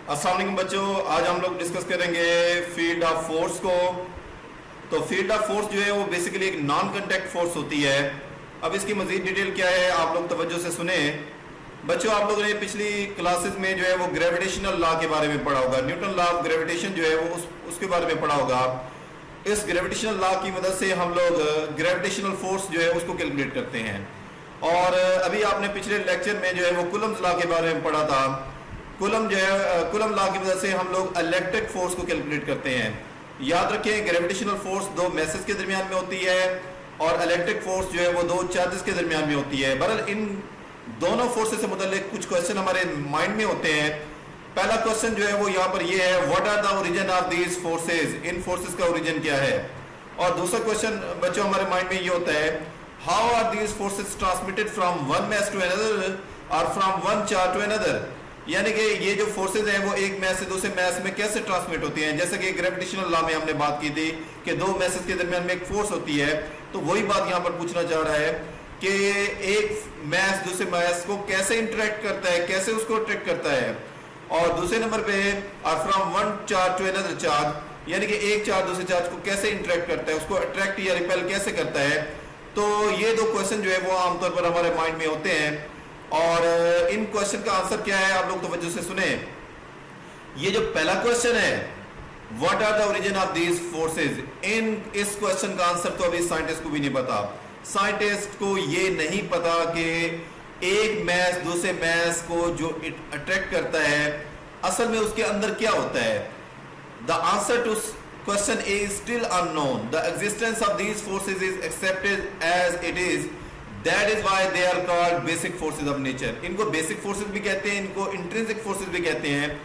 अस्सलाम वालेकुम बच्चों, आज हम लोग डिस्कस करेंगे फील्ड ऑफ फोर्स को। तो फील्ड ऑफ फोर्स जो है वो बेसिकली एक नॉन कांटेक्ट फोर्स होती है। अब इसकी मजीद डिटेल क्या है आप लोग तवज्जो से सुने। बच्चों, आप लोगों ने पिछली क्लासेस में जो है वो ग्रेविटेशनल लॉ के बारे में पढ़ा होगा, न्यूटन लॉ ऑफ ग्रेविटेशन जो है वो उसके बारे में पढ़ा होगा। इस ग्रेविटेशनल लॉ की मदद से हम लोग ग्रेविटेशनल फोर्स जो है उसको कैलकुलेट करते हैं। और अभी आपने पिछले लेक्चर में जो है वो कूलम्स लॉ के बारे में पढ़ा था। कूलम जो है, कूलम लॉ की मदद से हम लोग इलेक्ट्रिक फोर्स को कैलकुलेट करते हैं। याद रखें, ग्रेविटेशनल फोर्स दो मैसेज के दरमियान में होती है और इलेक्ट्रिक फोर्स जो है वो दो चार्जेस के दरमियान में होती है। बहरहाल इन दोनों फोर्सेस से मुताल्लिक कुछ क्वेश्चन हमारे माइंड में होते हैं। पहला क्वेश्चन जो है वो यहाँ पर ये है, what are the origin of these forces, इन फोर्सेस का ओरिजिन क्या है। और दूसरा क्वेश्चन बच्चों हमारे माइंड में ये होता है, how are these forces transmitted from one mass to another और from one charge to another. यानी कि ये जो फोर्सेज हैं वो एक मैस से दूसरे मैस में कैसे ट्रांसमिट होती हैं। जैसे कि ग्रेविटेशनल लॉ में हमने बात की थी कि दो मैसेज के दरमियान में एक फोर्स होती है, तो वही बात यहाँ पर पूछना चाह रहा है कि एक मैस दूसरे मैस को कैसे इंटरेक्ट करता है, कैसे उसको अट्रैक्ट करता है। और दूसरे नंबर पे from one charge to another charge, यानी कि एक चार्ज दूसरे चार्ज को कैसे इंटरेक्ट करता है, उसको अट्रैक्ट या रिपेल कैसे करता है। तो ये दो क्वेश्चन जो है वो आमतौर पर हमारे माइंड में होते हैं। और इन क्वेश्चन का आंसर क्या है आप लोग तवज्जो से सुने। ये जो पहला क्वेश्चन है, what are the origin of these forces, इस क्वेश्चन का आंसर तो अभी साइंटिस्ट को भी नहीं पता। साइंटिस्ट को ये नहीं पता कि एक मैस दूसरे मैस को जो अट्रैक्ट करता है असल में उसके अंदर क्या होता है। The answer to question is still unknown. The existence of these forces is accepted as it is, that is why they are called basic forces of nature. इनको बेसिक फोर्सेज भी कहते हैं, इनको इंट्रिंसिक फोर्सेज भी कहते हैं।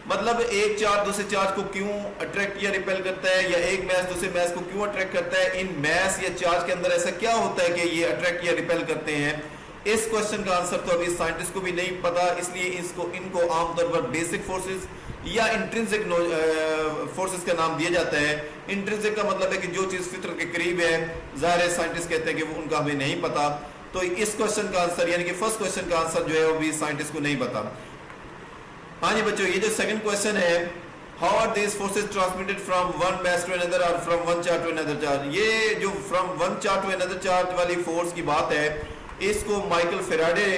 मतलब एक चार्ज दूसरे चार्ज को क्यों अट्रैक्ट या रिपेल करता है, या एक मैस दूसरे मैस को क्यों अट्रैक्ट करता है, इन मैस या चार्ज के अंदर ऐसा क्या होता है कि ये अट्रैक्ट या रिपेल करते हैं। इस क्वेश्चन का आंसर तो अभी साइंटिस्ट को भी नहीं पता, इसलिए इनको आमतौर पर बेसिक फोर्सेज या इंट्रिंसिक फोर्सेस का नाम दिया जाता है। इंट्रिंसिक का मतलब है कि जो चीज फितरत के करीब है, ज़ाहिर है साइंटिस्ट कहते हैं कि वो उनका हमें नहीं पता। तो इस क्वेश्चन का आंसर यानी कि फर्स्ट क्वेश्चन का आंसर जो है वो भी साइंटिस्ट को नहीं पता। हाँ जी बच्चों, ये जो सेकंड क्वेश्चन है, how are these forces transmitted from one mass to another और from one charge to another charge. ये जो from one charge to another charge वाली फोर्स की बात है, इसको माइकल फेराडे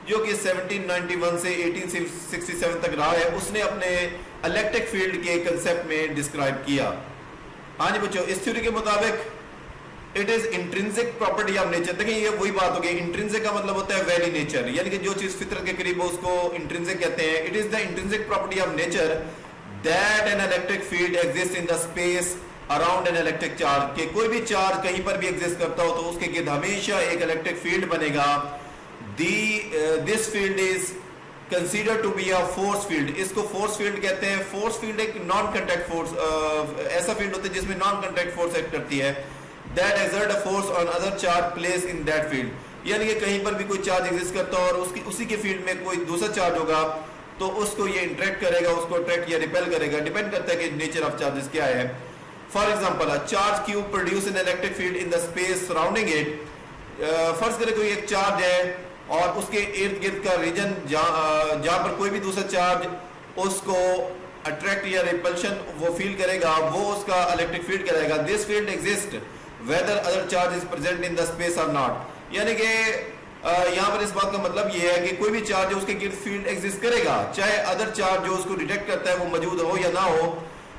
जो कि 1791 से 1867 तक रहा है, उसने अपने इलेक्ट्रिक फील्ड के कंसेप्ट में डिस्क्राइब किया। हाँ जी बच्चों, इस थ्योरी के मुताबिक it is intrinsic property of nature. देखिए ये वही बात हो गई, इंट्रिंसिक का मतलब होता है वेरी नेचर, यानी कि जो चीज फितरत के करीब हो उसको इंट्रिंसिक कहते हैं। It is the intrinsic property of nature that an electric field exist in the space around an electric charge. के कोई भी चार्ज कहीं पर भी एग्जिस्ट करता हो तो उसके गिर्द हमेशा एक इलेक्ट्रिक फील्ड बनेगा। This field is consider to be a force field. इसको फोर्स फील्ड कहते हैं। फोर्स फील्ड एक नॉन कांटेक्ट फोर्स, ऐसा फील्ड होता है जिसमें नॉन कांटेक्ट फोर्स एक्ट करती है। That exert a force on other charge place in that field, यानी कि कहीं पर भी कोई चार्ज एग्जिस्ट करता हो और उसी के फील्ड में कोई दूसरा चार्ज होगा तो उसको ये इंटरेक्ट करेगा, उसको अट्रैक्ट या रिपेल करेगा। डिपेंड करता है कि नेचर ऑफ चार्जेस क्या है। For example, a charge cube produce an electric field in the space surrounding it. फर्ज करें कोई एक चार्ज है और उसके इर्द गिर्द का रीजन जहां पर कोई भी दूसरा चार्ज उसको अट्रैक्ट या रिपल्शन वो फील करेगा, वो उसका इलेक्ट्रिक फील्ड कहलाएगा। This field exist whether other charge is present in the space और नॉट। यानी कि यहाँ पर इस बात का मतलब ये है कि कोई भी चार्ज है उसके गिर्द फील्ड एग्जिस्ट करेगा, चाहे अदर चार्ज जो उसको डिटेक्ट करता है वो मौजूद हो या ना हो।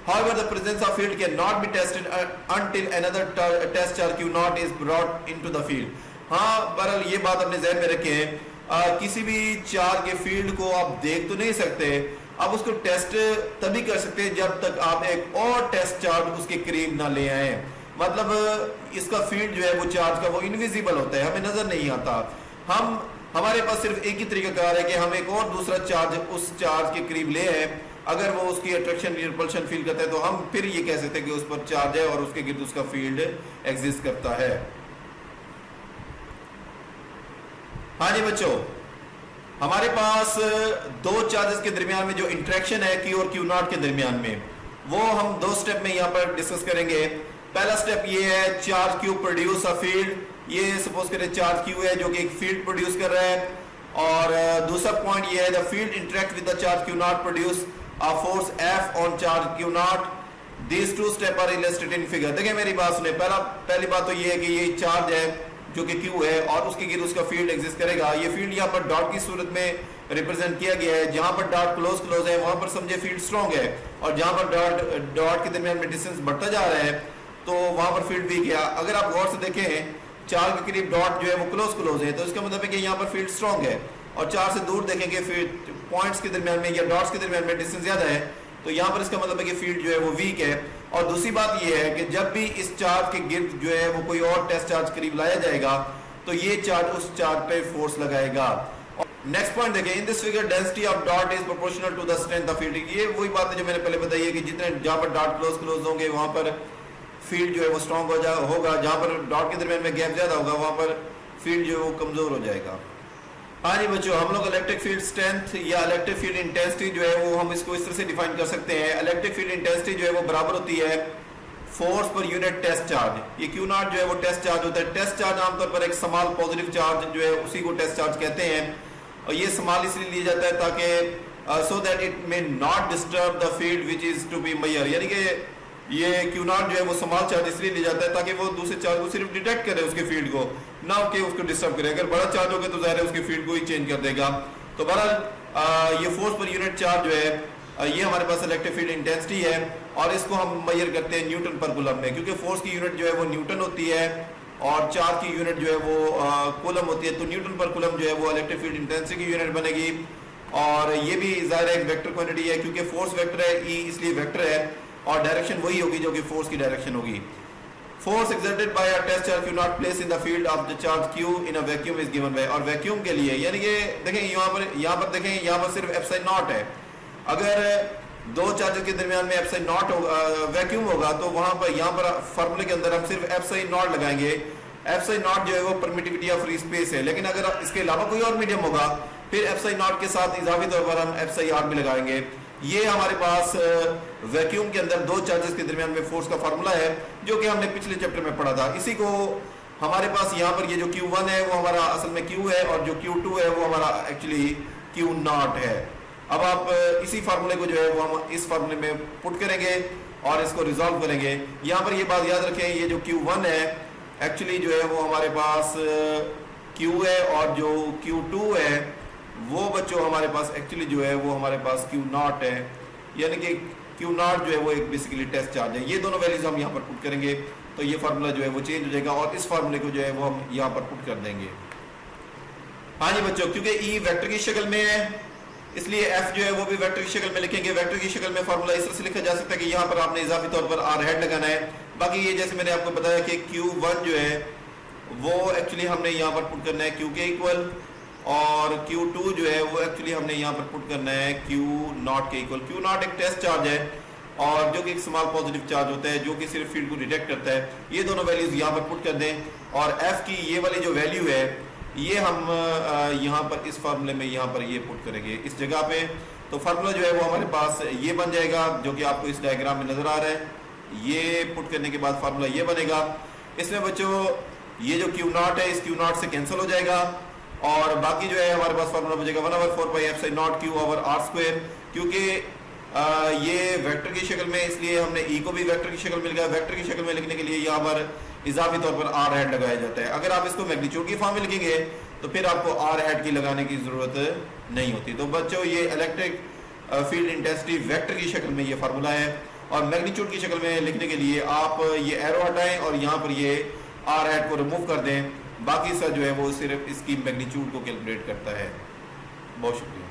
However, the presence of field cannot be tested until another test charge Q naught is brought into the field. हाँ, बहरहाल ये बात अपने ज़हन में रखें, किसी भी चार्ज के फील्ड को आप देख तो नहीं सकते, आप उसको टेस्ट तभी कर सकते हैं जब तक आप एक और टेस्ट चार्ज उसके करीब ना ले आए। मतलब इसका फील्ड जो है वो चार्ज का वो इनविजिबल होता है, हमें नजर नहीं आता। हमारे पास सिर्फ एक ही तरीकाकार है कि हम एक और दूसरा चार्ज उस चार्ज के करीब ले आए, अगर वो उसकी अट्रैक्शन रिपल्शन फील करता है तो हम फिर ये कह सकते हैं कि उस पर चार्ज है और उसके गिर्द उसका फील्ड एग्जिस्ट करता है। हाँ जी बच्चों, हमारे पास दो चार्जेस के दरमियान में जो इंटरेक्शन है Q और Q नॉट के दरमियान में, वो हम दो स्टेप में यहाँ पर डिस्कस करेंगे। पहला स्टेप ये है, charge Q produce a field. ये सपोज करें चार्ज Q है जो कि एक फील्ड प्रोड्यूस कर रहा है, और दूसरा पॉइंट ये है the field interact with the charge Q not produce a force F on charge Q naught. These two steps are illustrated in figure. देखिए मेरी बात सुने, पहली बात तो ये है कि ये चार्ज है जो कि Q है और उसके गिर उसका फील्ड एग्जिस्ट करेगा। ये फील्ड यहाँ पर डॉट की सूरत में रिप्रेजेंट किया गया है। जहां पर डॉट क्लोज है वहां पर समझे फील्ड स्ट्रॉन्ग है, और जहां पर डॉट के दरमियान में डिस्टेंस बढ़ता जा रहा है तो वहां पर फील्ड वीक है। अगर आप गौर से देखें, 4 के करीब डॉट जो है वो क्लोज है, तो इसका मतलब है कि यहाँ पर फील्ड स्ट्रॉन्ग है। और 4 से दूर देखेंगे फील्ड पॉइंट्स के दरमियान में या डॉट्स के दरमियान में डिस्टेंस ज्यादा है, तो यहाँ पर इसका मतलब है कि फील्ड जो है वो वीक है। और दूसरी बात ये है कि जब भी इस चार्ज के गिर्द जो है वो कोई और टेस्ट चार्ज करीब लाया जाएगा तो ये चार्ज उस चार्ज पे फोर्स लगाएगा। नेक्स्ट पॉइंट देखें, in this figure density of dot is proportional to the strength of field. ये वही बात है जो मैंने पहले बताई है कि जितने जहां पर डॉट क्लोज होंगे वहां पर फील्ड जो है वो स्ट्रॉन्ग होगा, जहां पर डॉट के दरमियान में गैप ज्यादा होगा वहां पर फील्ड जो है वो कमजोर हो जाएगा। हाँ जी बच्चों, हम लोग इलेक्ट्रिक फील्ड स्ट्रेंथ या इलेक्ट्रिक फील्ड इंटेंसिटी जो है वो हम इसको इस तरह से डिफाइन कर सकते हैं। इलेक्ट्रिक फील्ड इंटेंसिटी जो है वो बराबर होती है फोर्स पर यूनिट टेस्ट चार्ज। ये Q नॉट जो है वो टेस्ट चार्ज होता है। टेस्ट चार्ज आमतौर पर एक स्मॉल पॉजिटिव चार्ज जो है उसी को टेस्ट चार्ज कहते हैं, और ये स्मॉल इसलिए लिया जाता है ताकि so that it may not disturb the field which is to be measure. यानी कि ये Q नॉट जो है वो स्मॉल चार्ज इसलिए लिया जाता है ताकि वो दूसरे चार्ज को सिर्फ डिटेक्ट करे उसके फील्ड को, ना कि उसको डिस्टर्ब करे। अगर बड़ा चार्ज होगा तो जाहिर है उसके फील्ड को ही चेंज कर देगा। तो बहरहाल ये फोर्स पर यूनिट चार्ज जो है ये हमारे पास इलेक्ट्रिक फील्ड इंटेंसिटी है, और इसको हम मेजर करते हैं न्यूटन पर कूलम में, क्योंकि फोर्स की यूनिट जो है वो न्यूटन होती है और चार्ज की यूनिट जो है वो कूलम होती है। तो न्यूटन पर कूलम जो है वो इलेक्ट्रिक फील्ड इंटेंसिटी की यूनिट बनेगी। और ये भी जाहिर है एक वेक्टर क्वांटिटी है, क्योंकि फोर्स वेक्टर है, ई इसलिए वेक्टर है, और डायरेक्शन वही होगी जो कि फोर्स की डायरेक्शन होगी। Force exerted by a test charge Q naught place in the field of the charge Q in a vacuum is given by. और वैक्यूम के लिए यानी कि देखें यहाँ पर देखें, यहाँ पर सिर्फ एप्सिलॉन नॉट है। अगर दो चार्जेस के दरमियान में एप्सिलॉन नॉट होगा, वैक्यूम होगा, तो वहां पर यहाँ पर फार्मूले के अंदर हम सिर्फ एप्सिलॉन नॉट लगाएंगे। एप्सिलॉन नॉट जो है वो परमिटिविटी ऑफ फ्री स्पेस है, लेकिन अगर इसके अलावा कोई और मीडियम होगा फिर एप्सिलॉन नॉट के साथ इजाफी तौर पर हम एप्सिलॉन आर भी लगाएंगे। ये हमारे पास वैक्यूम के अंदर दो चार्जेस के दरमियान में फोर्स का फार्मूला है, जो कि हमने पिछले चैप्टर में पढ़ा था। इसी को हमारे पास यहाँ पर ये जो Q1 है वो हमारा असल में Q है, और जो Q2 है वो हमारा एक्चुअली Q नॉट है। अब आप इसी फार्मूले को जो है वो हम इस फार्मूले में पुट करेंगे और इसको रिजॉल्व करेंगे। यहाँ पर ये बात याद रखें, ये जो Q1 है एक्चुअली जो है वो हमारे पास Q है, और जो Q2 है वो बच्चों हमारे पास एक्चुअली जो है वो हमारे पास Q नॉट है। यानी कि Q नॉट जो है वो एक बेसिकली टेस्ट चार्ज है। ये दोनों वैल्यूज हम यहाँ पर पुट करेंगे तो ये फार्मूला जो है वो चेंज हो जाएगा, और इस फार्मूले को जो है वो हम यहाँ पर पुट कर देंगे। हाँ जी बच्चों, क्योंकि ई वेक्टर की शक्ल में है इसलिए एफ जो है वो भी वेक्टर की शक्ल में लिखेंगे। वेक्टर की शक्ल में फार्मूला इस तरह से लिखा जा सकता है कि यहाँ पर आपने इजाफी तौर पर आर हेड लगाना है। बाकी ये जैसे मैंने आपको बताया कि Q1 जो है वो एक्चुअली हमने यहाँ पर पुट करना है Q के इक्वल, और Q2 जो है वो एक्चुअली हमने यहाँ पर पुट करना है Q नॉट के इक्वल। Q नॉट एक टेस्ट चार्ज है, और जो कि एक स्मॉल पॉजिटिव चार्ज होता है जो कि सिर्फ फील्ड को डिटेक्ट करता है। ये दोनों वैल्यूज यहाँ पर पुट कर दें, और F की ये वाली जो वैल्यू है ये हम यहाँ पर इस फार्मूले में यहाँ पर ये पुट करेंगे इस जगह पे। तो फार्मूला जो है वो हमारे पास ये बन जाएगा, जो कि आपको इस डायग्राम में नजर आ रहा है। ये पुट करने के बाद फार्मूला ये बनेगा। इसमें बच्चों ये जो Q नॉट है इस Q नॉट से कैंसिल हो जाएगा, और बाकी जो है हमारे पास फार्मूला बचेगा 1/4πε0 Q/r²। क्योंकि ये वेक्टर की शक्ल में इसलिए हमने ई को भी वेक्टर की शक्ल में लिखा है। वेक्टर की शक्ल में लिखने के लिए यहाँ पर इजाफी तौर पर आर हेड लगाया जाता है। अगर आप इसको मैग्नीट्यूड की फॉर्म में लिखेंगे तो फिर आपको आर हेड की लगाने की जरूरत नहीं होती। तो बच्चों ये इलेक्ट्रिक फील्ड इंटेंसिटी वेक्टर की शक्ल में ये फार्मूला है, और मैग्नीट्यूड की शक्ल में लिखने के लिए आप ये एरो हटाएं और यहाँ पर ये आर हेड को रिमूव कर दें। बाकी सब जो है वो सिर्फ इसकी मैग्नीट्यूड को कैलकुलेट करता है। बहुत शुक्रिया।